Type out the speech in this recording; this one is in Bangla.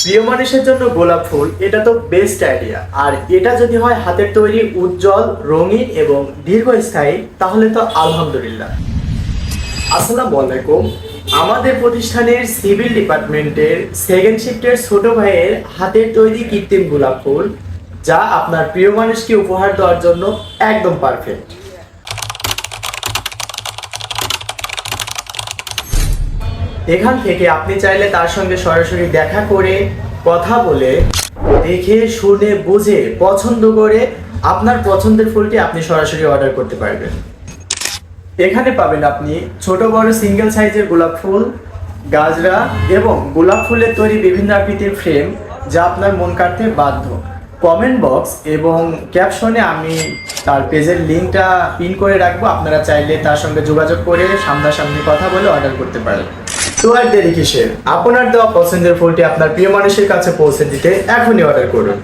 প্রিয় মানুষের জন্য গোলাপ ফুল এটা তো বেস্ট আইডিয়া। আর এটা যদি হয় হাতের তৈরি, উজ্জ্বল, রঙিন এবং দীর্ঘস্থায়ী, তাহলে তো আলহামদুলিল্লাহ। আসসালামু আলাইকুম। আমাদের প্রতিষ্ঠানের সিভিল ডিপার্টমেন্টের সেকেন্ড শিফটের ছোট ভাইয়ের হাতের তৈরি কৃত্রিম গোলাপ ফুল, যা আপনার প্রিয় মানুষকে উপহার দেওয়ার জন্য একদম পারফেক্ট। এখান থেকে আপনি চাইলে তার সঙ্গে সরাসরি দেখা করে, কথা বলে, দেখে শুনে বুঝে পছন্দ করে আপনার পছন্দের ফুলটি আপনি সরাসরি অর্ডার করতে পারবেন। এখানে পাবেন আপনি ছোট বড় সিঙ্গেল সাইজের গোলাপ ফুল, গাজরা এবং গোলাপ ফুলের তৈরি বিভিন্ন আকৃতির ফ্রেম, যা আপনার মন কাড়তে বাধ্য। কমেন্ট বক্স এবং ক্যাপশনে আমি তার পেজের লিঙ্কটা পিন করে রাখবো, আপনারা চাইলে তার সঙ্গে যোগাযোগ করে সামনাসামনি কথা বলে অর্ডার করতে পারেন। তো আর দেরি কিসের, আপনার দেওয়া পছন্দের ফুলটি আপনার প্রিয় মানুষের কাছে পৌঁছে দিতে এখনই অর্ডার করুন।